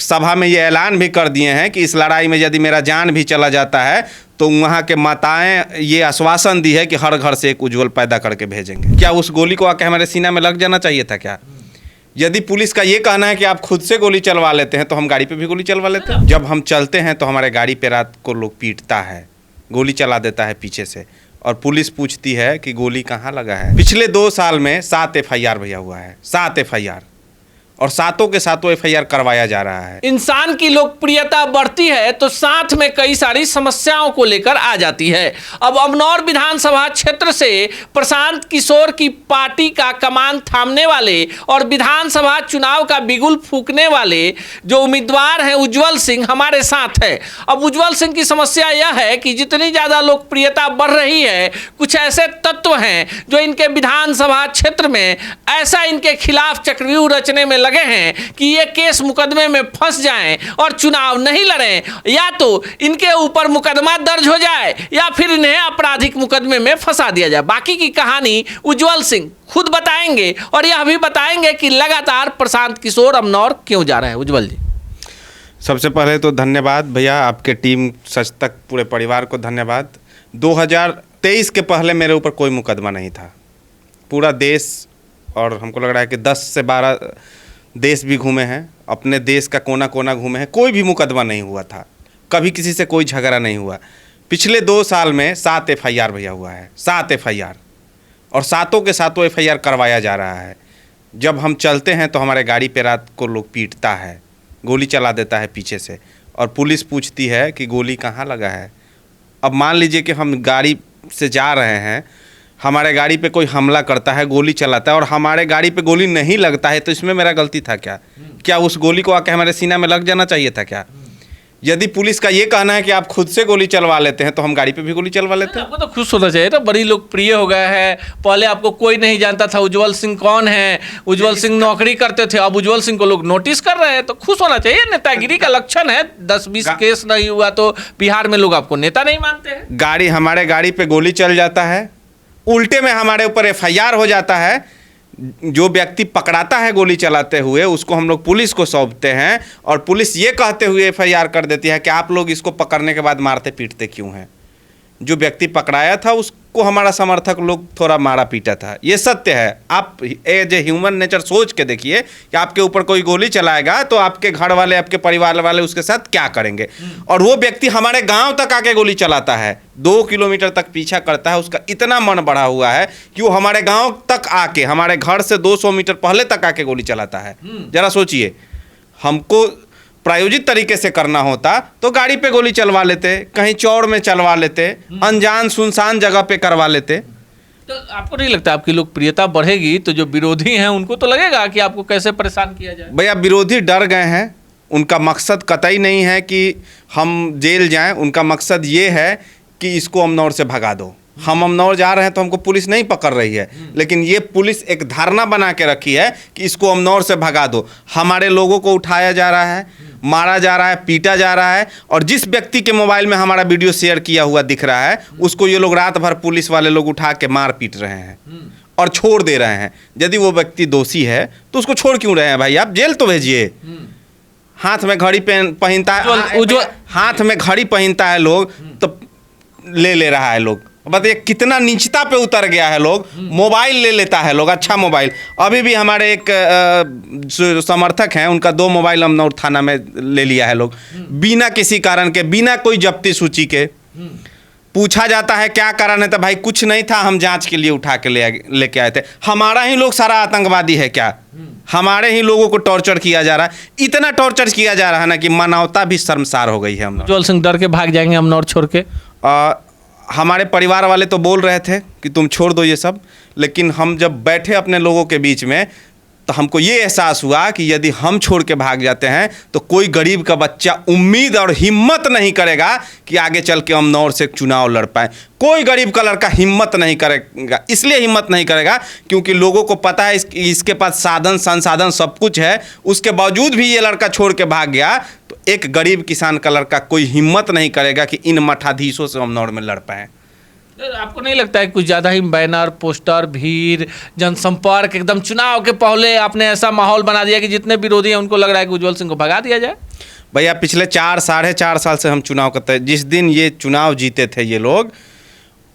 सभा में ये ऐलान भी कर दिए हैं कि इस लड़ाई में यदि मेरा जान भी चला जाता है तो वहाँ के माताएं ये आश्वासन दी है कि हर घर से एक उज्जवल पैदा करके भेजेंगे। क्या उस गोली को आके हमारे सीना में लग जाना चाहिए था क्या? यदि पुलिस का ये कहना है कि आप खुद से गोली चलवा लेते हैं तो हम गाड़ी पे भी गोली चलवा लेते हैं। जब हम चलते हैं तो हमारे गाड़ी पे रात को लोग पीटता है, गोली चला देता है पीछे से, और पुलिस पूछती है कि गोली कहाँ लगा है। पिछले 2 साल में 7 FIR भैया हुआ है, 7 FIR, और सातों के सातों FIR करवाया जा रहा है। इंसान की लोकप्रियता बढ़ती है तो साथ में कई सारी समस्याओं को लेकर आ जाती है। अब अमनौर विधानसभा क्षेत्र से प्रशांत किशोर की पार्टी का कमान थामने वाले और विधानसभा चुनाव का बिगुल फूंकने वाले जो उम्मीदवार हैं उज्जवल सिंह हमारे साथ है। अब उज्जवल सिंह की समस्या यह है कि जितनी ज़्यादा लोकप्रियता बढ़ रही है, कुछ ऐसे तत्व हैं जो इनके विधानसभा क्षेत्र में ऐसा इनके खिलाफ चक्रव्यूह रचने में लगे हैं कि ये केस मुकदमे में फंस जाएं और चुनाव नहीं लड़ें, या तो इनके ऊपर मुकदमा दर्ज हो जाए या फिर इन्हें आपराधिक मुकदमे में फंसा दिया जाए। बाकी की कहानी उज्जवल सिंह खुद बताएंगे और यह भी बताएंगे कि लगातार प्रशांत किशोर अमनौर क्यों जा रहे हैं। उज्जवल जी, सबसे पहले तो धन्यवाद भैया, आपके टीम सच तक पूरे परिवार को धन्यवाद। 2023 के पहले मेरे ऊपर कोई मुकदमा नहीं था। पूरा देश, और हमको लग रहा है कि 10 से 12 देश भी घूमे हैं, अपने देश का कोना कोना घूमे हैं, कोई भी मुकदमा नहीं हुआ था, कभी किसी से कोई झगड़ा नहीं हुआ। पिछले 2 साल में 7 FIR भैया हुआ है, 7 FIR, और सातों के सातों FIR करवाया जा रहा है। जब हम चलते हैं तो हमारे गाड़ी पे रात को लोग पीटता है, गोली चला देता है पीछे से, और पुलिस पूछती है कि गोली कहाँ लगा है। अब मान लीजिए कि हम गाड़ी से जा रहे हैं, हमारे गाड़ी पे कोई हमला करता है, गोली चलाता है, और हमारे गाड़ी पे गोली नहीं लगता है, तो इसमें मेरा गलती था क्या? क्या उस गोली को आके हमारे सीना में लग जाना चाहिए था क्या? यदि पुलिस का ये कहना है कि आप खुद से गोली चलवा लेते हैं तो हम गाड़ी पे भी गोली चलवा लेते हैं। आपको तो खुश होना चाहिए, तो बड़ी लोकप्रिय हो गया है। पहले आपको कोई नहीं जानता था उज्जवल सिंह कौन है, उज्जवल सिंह नौकरी करते थे, अब उज्जवल सिंह को लोग नोटिस कर रहे हैं, तो खुश होना चाहिए। नेतागिरी का लक्षण है। 10-20 केस नहीं हुआ तो बिहार में लोग आपको नेता नहीं मानते हैं। हमारे गाड़ी पे गोली चल जाता है, उल्टे में हमारे ऊपर FIR हो जाता है। जो व्यक्ति पकड़ाता है गोली चलाते हुए उसको हम लोग पुलिस को सौंपते हैं, और पुलिस ये कहते हुए FIR कर देती है कि आप लोग इसको पकड़ने के बाद मारते पीटते क्यों हैं। जो व्यक्ति पकड़ाया था उसको हमारा समर्थक लोग थोड़ा मारा पीटा था, ये सत्य है। आप एज ए ह्यूमन नेचर सोच के देखिए कि आपके ऊपर कोई गोली चलाएगा तो आपके घर वाले, आपके परिवार वाले उसके साथ क्या करेंगे। और वो व्यक्ति हमारे गांव तक आके गोली चलाता है, 2 किलोमीटर तक पीछा करता है। उसका इतना मन बढ़ा हुआ है कि वो हमारे गाँव तक आके, हमारे घर से 200 मीटर पहले तक आके गोली चलाता है। जरा सोचिए, हमको प्रायोजित तरीके से करना होता तो गाड़ी पे गोली चलवा लेते, कहीं चौड़ में चलवा लेते, अनजान सुनसान जगह पे करवा लेते। तो आपको नहीं लगता आपकी लोकप्रियता बढ़ेगी तो जो विरोधी हैं उनको तो लगेगा कि आपको कैसे परेशान किया जाए? भैया, विरोधी डर गए हैं। उनका मकसद कतई नहीं है कि हम जेल जाएं, उनका मकसद ये है कि इसको अमनौर से भगा दो। हम अमनौर जा रहे हैं तो हमको पुलिस नहीं पकड़ रही है, लेकिन ये पुलिस एक धारणा बना के रखी है कि इसको अमनौर से भगा दो। हमारे लोगों को उठाया जा रहा है, मारा जा रहा है, पीटा जा रहा है, और जिस व्यक्ति के मोबाइल में हमारा वीडियो शेयर किया हुआ दिख रहा है उसको ये लोग रात भर पुलिस वाले लोग उठा के मार पीट रहे हैं और छोड़ दे रहे हैं। यदि वो व्यक्ति दोषी है तो उसको छोड़ क्यों रहे हैं भाई? आप जेल तो भेजिए। हाथ में घड़ी पहनता है, हाथ में घड़ी पहनता है लोग तो ले रहा है लोग। बताइए कितना नीचता पे उतर गया है लोग। मोबाइल ले लेता है लोग, अच्छा मोबाइल। अभी भी हमारे एक समर्थक हैं, उनका 2 मोबाइल अमनौर थाना में ले लिया है लोग, बिना किसी कारण के, बिना कोई जब्ती सूची के। पूछा जाता है क्या कारण है, तो भाई कुछ नहीं था, हम जांच के लिए उठा के लेके आए थे। हमारा ही लोग सारा आतंकवादी है क्या? हमारे ही लोगों को टॉर्चर किया जा रहा है। इतना टॉर्चर किया जा रहा है ना कि मानवता भी शर्मसार हो गई है। हम उज्जवल सिंह डर के भाग जाएंगे अमनौर छोड़ के? हमारे परिवार वाले तो बोल रहे थे कि तुम छोड़ दो ये सब, लेकिन हम जब बैठे अपने लोगों के बीच में तो हमको ये एहसास हुआ कि यदि हम छोड़ के भाग जाते हैं तो कोई गरीब का बच्चा उम्मीद और हिम्मत नहीं करेगा कि आगे चल के अमनौर से चुनाव लड़ पाए। कोई गरीब का लड़का हिम्मत नहीं करेगा। इसलिए हिम्मत नहीं करेगा क्योंकि लोगों को पता है इसके पास साधन संसाधन सब कुछ है, उसके बावजूद भी ये लड़का छोड़ के भाग गया तो एक गरीब किसान का लड़का कोई हिम्मत नहीं करेगा कि इन मठाधीशों से अमनौर में लड़ पाए। आपको नहीं लगता है कुछ ज़्यादा ही बैनर, पोस्टर, भीड़, जनसंपर्क, एकदम चुनाव के पहले आपने ऐसा माहौल बना दिया कि जितने विरोधी हैं उनको लग रहा है कि उज्जवल सिंह को भगा दिया जाए? भैया पिछले 4-4.5 साल से हम चुनाव करते हैं। जिस दिन ये चुनाव जीते थे ये लोग,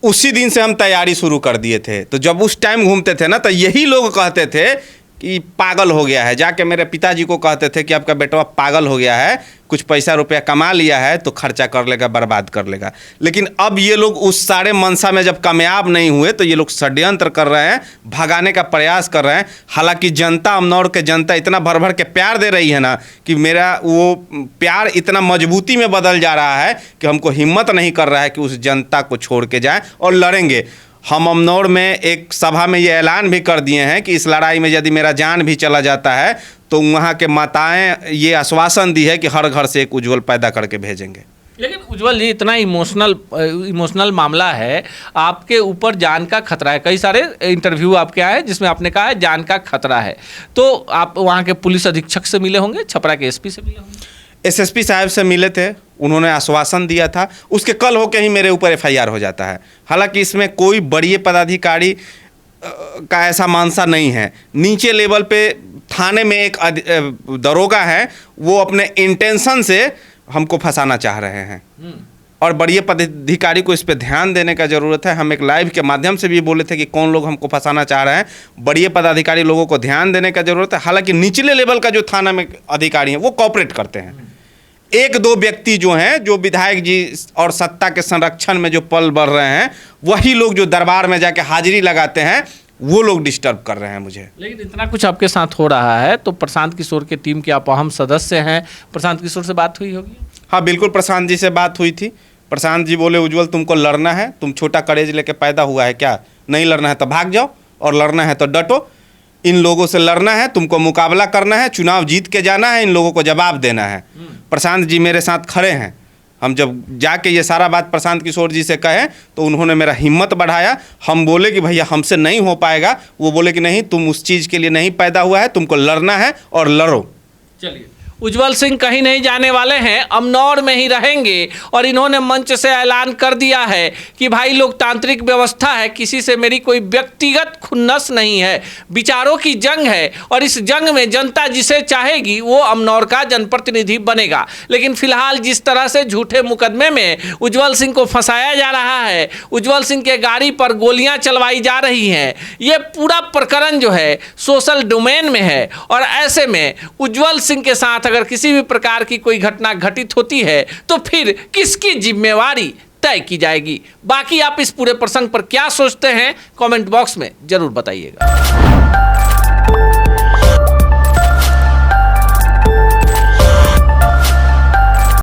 उसी दिन से हम तैयारी शुरू कर दिए थे। तो जब उस टाइम घूमते थे ना, तो यही लोग कहते थे कि पागल हो गया है। जाके मेरे पिताजी को कहते थे कि आपका बेटा पागल हो गया है, कुछ पैसा रुपया कमा लिया है तो खर्चा कर लेगा, बर्बाद कर लेगा। लेकिन अब ये लोग उस सारे मनसा में जब कामयाब नहीं हुए तो ये लोग षड्यंत्र कर रहे हैं, भगाने का प्रयास कर रहे हैं। हालांकि जनता, अमनौर के जनता इतना भर भर के प्यार दे रही है ना कि मेरा वो प्यार इतना मजबूती में बदल जा रहा है कि हमको हिम्मत नहीं कर रहा है कि उस जनता को छोड़ के जाएँ, और लड़ेंगे। हम अमनौर में एक सभा में ये ऐलान भी कर दिए हैं कि इस लड़ाई में यदि मेरा जान भी चला जाता है तो वहाँ के माताएं ये आश्वासन दी है कि हर घर से एक उज्जवल पैदा करके भेजेंगे। लेकिन उज्जवल जी, इतना इमोशनल मामला है, आपके ऊपर जान का खतरा है। कई सारे इंटरव्यू आपके आए जिसमें आपने कहा है जान का खतरा है। तो आप वहाँ के पुलिस अधीक्षक से मिले होंगे, छपरा के एसपी से मिले होंगे? एसएसपी साहब से मिले थे, उन्होंने आश्वासन दिया था। उसके कल होके ही मेरे ऊपर एफआईआर हो जाता है। हालांकि इसमें कोई बड़ी पदाधिकारी का ऐसा मानसा नहीं है। नीचे लेवल पे थाने में एक दरोगा है, वो अपने इंटेंशन से हमको फंसाना चाह रहे हैं, और बड़ी पदाधिकारी को इस पे ध्यान देने का ज़रूरत है। हम एक लाइव के माध्यम से भी बोले थे कि कौन लोग हमको फंसाना चाह रहे हैं। बड़ी पदाधिकारी लोगों को ध्यान देने का ज़रूरत है। हालांकि निचले लेवल का जो थाना में अधिकारी हैं वो कॉपरेट करते हैं। एक दो व्यक्ति जो हैं, जो विधायक जी और सत्ता के संरक्षण में जो पल बढ़ रहे हैं, वही लोग जो दरबार में जाके हाजिरी लगाते हैं, वो लोग डिस्टर्ब कर रहे हैं मुझे। लेकिन इतना कुछ आपके साथ हो रहा है तो प्रशांत किशोर के टीम के आप अहम सदस्य हैं, प्रशांत किशोर से बात हुई होगी? हाँ बिल्कुल, प्रशांत जी से बात हुई थी। प्रशांत जी बोले, उज्जवल तुमको लड़ना है, तुम छोटा करेज लेके पैदा हुआ है क्या? नहीं लड़ना है तो भाग जाओ, और लड़ना है तो डटो। इन लोगों से लड़ना है, तुमको मुकाबला करना है, चुनाव जीत के जाना है, इन लोगों को जवाब देना है। प्रशांत जी मेरे साथ खड़े हैं। हम जब जाके ये सारा बात प्रशांत किशोर जी से कहे तो उन्होंने मेरा हिम्मत बढ़ाया। हम बोले कि भैया हमसे नहीं हो पाएगा, वो बोले कि नहीं, तुम उस चीज़ के लिए नहीं पैदा हुआ है, तुमको लड़ना है और लड़ो। चलिए, उज्जवल सिंह कहीं नहीं जाने वाले हैं, अमनौर में ही रहेंगे। और इन्होंने मंच से ऐलान कर दिया है कि भाई लोकतांत्रिक व्यवस्था है, किसी से मेरी कोई व्यक्तिगत खुन्नस नहीं है, विचारों की जंग है, और इस जंग में जनता जिसे चाहेगी वो अमनौर का जनप्रतिनिधि बनेगा। लेकिन फिलहाल जिस तरह से झूठे मुकदमे में उज्जवल सिंह को फंसाया जा रहा है, उज्जवल सिंह के गाड़ी पर गोलियां चलवाई जा रही हैं, ये पूरा प्रकरण जो है सोशल डोमेन में है। और ऐसे में उज्जवल सिंह के साथ अगर किसी भी प्रकार की कोई घटना घटित होती है तो फिर किसकी जिम्मेवारी तय की जाएगी? बाकी आप इस पूरे प्रसंग पर क्या सोचते हैं, कमेंट बॉक्स में जरूर बताइएगा।